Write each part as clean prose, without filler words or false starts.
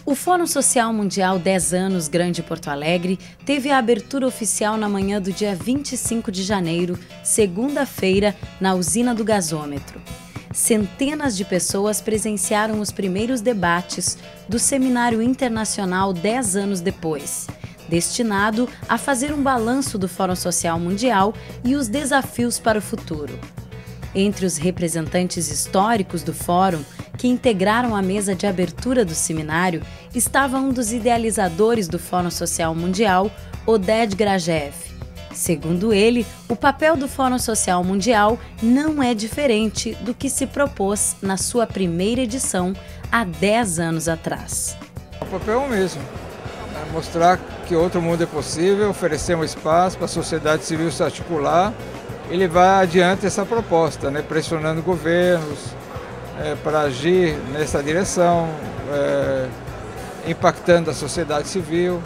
O Fórum Social Mundial 10 anos Grande Porto Alegre teve a abertura oficial na manhã do dia 25 de janeiro, segunda-feira, na usina do gasômetro. Centenas de pessoas presenciaram os primeiros debates do Seminário Internacional 10 anos depois, destinado a fazer um balanço do Fórum Social Mundial e os desafios para o futuro. Entre os representantes históricos do Fórum, que integraram a mesa de abertura do seminário, estava um dos idealizadores do Fórum Social Mundial, Oded Grajew. Segundo ele, o papel do Fórum Social Mundial não é diferente do que se propôs na sua primeira edição, há 10 anos atrás. O papel é o mesmo, é mostrar que outro mundo é possível, oferecer um espaço para a sociedade civil se articular e levar adiante essa proposta, pressionando governos, para agir nessa direção, impactando a sociedade civil.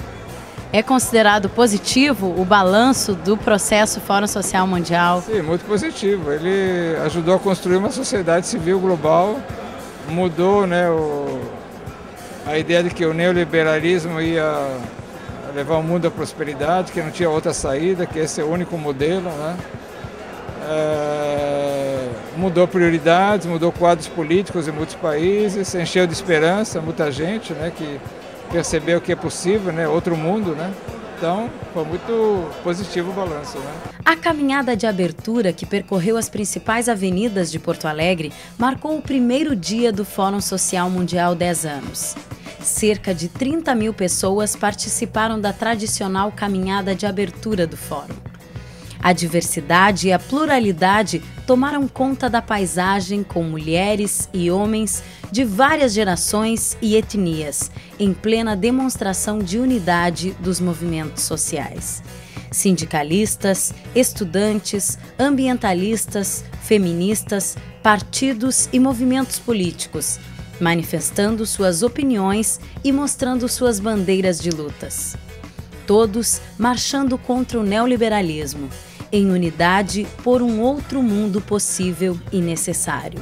É considerado positivo o balanço do processo Fórum Social Mundial? Sim, muito positivo. Ele ajudou a construir uma sociedade civil global, mudou a ideia de que o neoliberalismo ia levar o mundo à prosperidade, que não tinha outra saída, que esse é o único modelo, mudou prioridades, mudou quadros políticos em muitos países, encheu de esperança muita gente, que percebeu que é possível, outro mundo, Então, foi muito positivo o balanço, A caminhada de abertura que percorreu as principais avenidas de Porto Alegre marcou o primeiro dia do Fórum Social Mundial 10 anos. Cerca de 30 mil pessoas participaram da tradicional caminhada de abertura do Fórum. A diversidade e a pluralidade tomaram conta da paisagem com mulheres e homens de várias gerações e etnias, em plena demonstração de unidade dos movimentos sociais. Sindicalistas, estudantes, ambientalistas, feministas, partidos e movimentos políticos, manifestando suas opiniões e mostrando suas bandeiras de lutas. Todos marchando contra o neoliberalismo, em unidade por um outro mundo possível e necessário.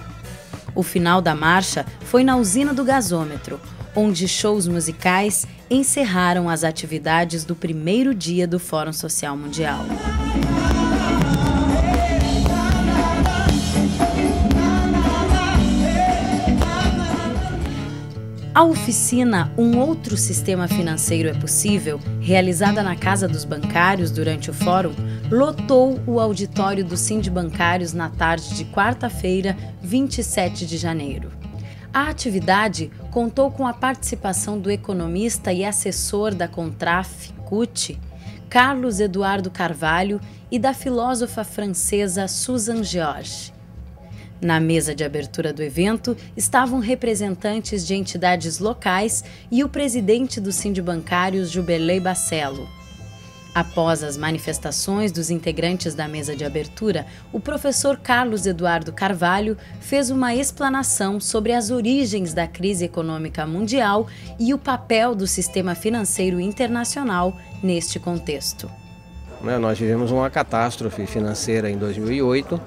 O final da marcha foi na usina do gasômetro, onde shows musicais encerraram as atividades do primeiro dia do Fórum Social Mundial. A oficina Um Outro Sistema Financeiro é Possível, realizada na Casa dos Bancários durante o fórum, lotou o auditório do Sindibancários na tarde de quarta-feira, 27 de janeiro. A atividade contou com a participação do economista e assessor da Contraf, CUT, Carlos Eduardo Carvalho, e da filósofa francesa Susan Georges. Na mesa de abertura do evento estavam representantes de entidades locais e o presidente do Sindibancários, Juberley Bacello. Após as manifestações dos integrantes da mesa de abertura, o professor Carlos Eduardo Carvalho fez uma explanação sobre as origens da crise econômica mundial e o papel do sistema financeiro internacional neste contexto. Nós vivemos uma catástrofe financeira em 2008,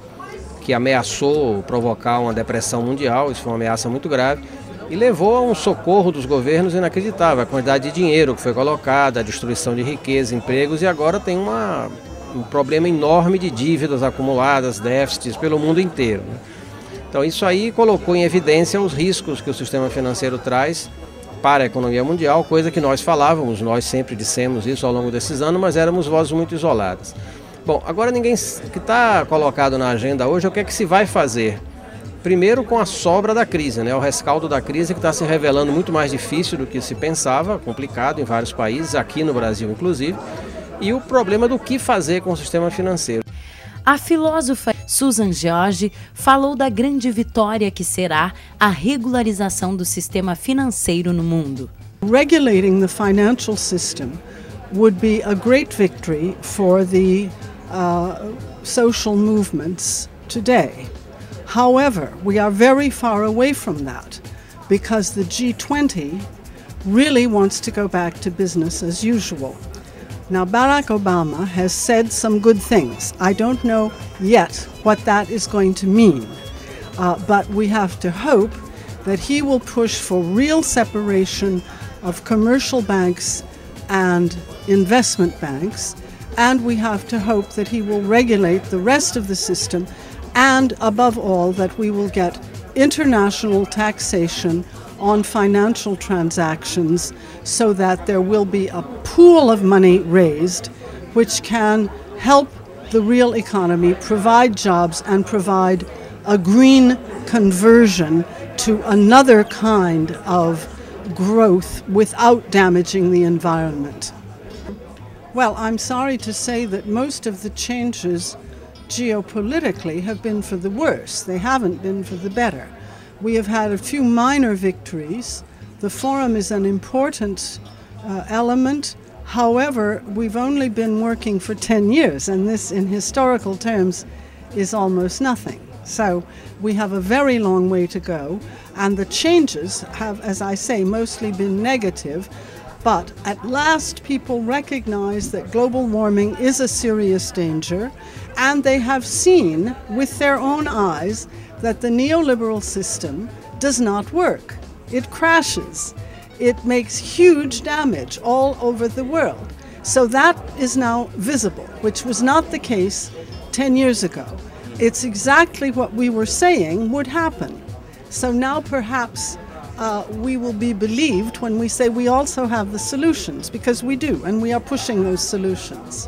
que ameaçou provocar uma depressão mundial, isso foi uma ameaça muito grave, e levou a um socorro dos governos inacreditável, a quantidade de dinheiro que foi colocada, a destruição de riqueza, empregos, e agora tem um problema enorme de dívidas acumuladas, déficits pelo mundo inteiro. Então isso aí colocou em evidência os riscos que o sistema financeiro traz para a economia mundial, coisa que nós falávamos, nós sempre dissemos isso ao longo desses anos, mas éramos vozes muito isoladas. Bom, agora ninguém que está colocado na agenda hoje é o que é que se vai fazer. Primeiro com a sobra da crise, o rescaldo da crise que está se revelando muito mais difícil do que se pensava, complicado em vários países, aqui no Brasil inclusive, e o problema do que fazer com o sistema financeiro. A filósofa Susan Georges falou da grande vitória que será a regularização do sistema financeiro no mundo. Regulating the financial system would be a great victory for the social movements today. However, we are very far away from that because the G20 really wants to go back to business as usual. Now, Barack Obama has said some good things. I don't know yet what that is going to mean, but we have to hope that he will push for real separation of commercial banks and investment banks, and we have to hope that he will regulate the rest of the system, and above all that we will get international taxation on financial transactions so that there will be a pool of money raised which can help the real economy, provide jobs, and provide a green conversion to another kind of growth without damaging the environment. Well, I'm sorry to say that most of the changes geopolitically have been for the worse. They haven't been for the better. We have had a few minor victories. The forum is an important element. However, we've only been working for 10 years, and this, in historical terms, is almost nothing. So we have a very long way to go, and the changes have, as I say, mostly been negative. But at last people recognize that global warming is a serious danger, and they have seen with their own eyes that the neoliberal system does not work. It crashes. It makes huge damage all over the world. So that is now visible, which was not the case 10 years ago. It's exactly what we were saying would happen. So now perhaps we will be believed when we say we also have the solutions, because we do, and we are pushing those solutions.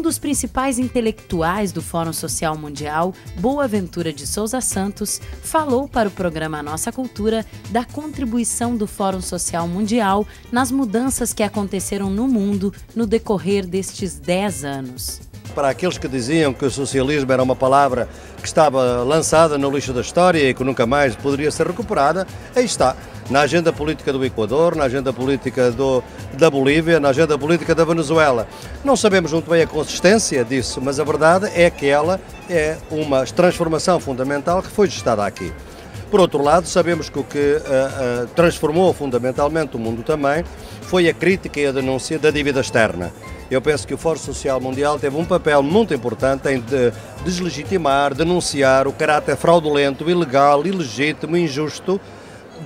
Dos principais intelectuais do Fórum Social Mundial, Boaventura de Souza Santos, falou para o programa Nossa Cultura da contribuição do Fórum Social Mundial nas mudanças que aconteceram no mundo no decorrer destes 10 anos. Para aqueles que diziam que o socialismo era uma palavra que estava lançada no lixo da história e que nunca mais poderia ser recuperada, aí está, na agenda política do Equador, na agenda política da Bolívia, na agenda política da Venezuela. Não sabemos muito bem a consistência disso, mas a verdade é que ela é uma transformação fundamental que foi gestada aqui. Por outro lado, sabemos que o que transformou fundamentalmente o mundo também foi a crítica e a denúncia da dívida externa. Eu penso que o Fórum Social Mundial teve um papel muito importante em deslegitimar, denunciar o caráter fraudulento, ilegal, ilegítimo, injusto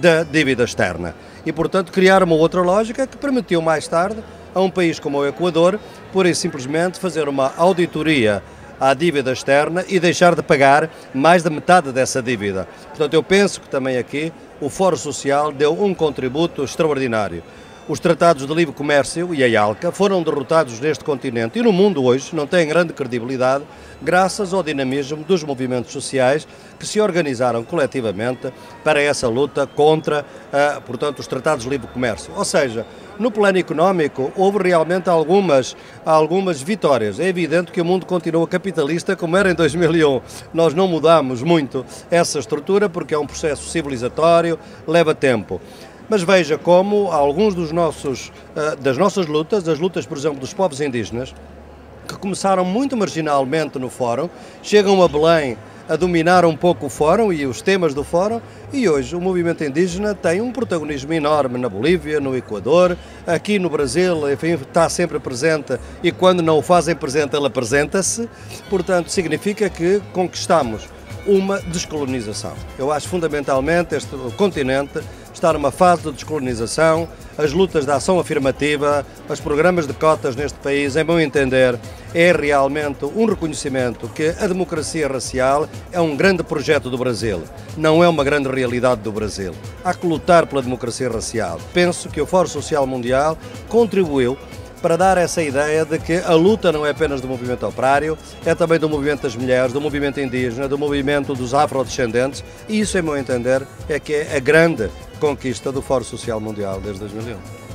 da dívida externa. E, portanto, criar uma outra lógica que permitiu mais tarde a um país como o Equador, pura e simplesmente, fazer uma auditoria à dívida externa e deixar de pagar mais da metade dessa dívida. Portanto, eu penso que também aqui o Fórum Social deu um contributo extraordinário. Os tratados de livre comércio e a IALCA foram derrotados neste continente e no mundo hoje não têm grande credibilidade graças ao dinamismo dos movimentos sociais que se organizaram coletivamente para essa luta contra, portanto, os tratados de livre comércio. Ou seja, no plano económico houve realmente algumas vitórias. É evidente que o mundo continua capitalista como era em 2001. Nós não mudamos muito essa estrutura porque é um processo civilizatório, leva tempo. Mas veja como alguns das nossas lutas, as lutas, por exemplo, dos povos indígenas, que começaram muito marginalmente no Fórum, chegam a Belém a dominar um pouco o Fórum e os temas do Fórum, e hoje o movimento indígena tem um protagonismo enorme na Bolívia, no Equador, aqui no Brasil, enfim, está sempre presente e quando não o fazem presente, ele apresenta-se, portanto significa que conquistamos uma descolonização. Eu acho fundamentalmente este continente está numa fase de descolonização, as lutas da ação afirmativa, os programas de cotas neste país, em meu entender, é realmente um reconhecimento que a democracia racial é um grande projeto do Brasil, não é uma grande realidade do Brasil. Há que lutar pela democracia racial. Penso que o Fórum Social Mundial contribuiu para dar essa ideia de que a luta não é apenas do movimento operário, é também do movimento das mulheres, do movimento indígena, do movimento dos afrodescendentes, e isso, em meu entender, é que é a grande conquista do Fórum Social Mundial desde 2001.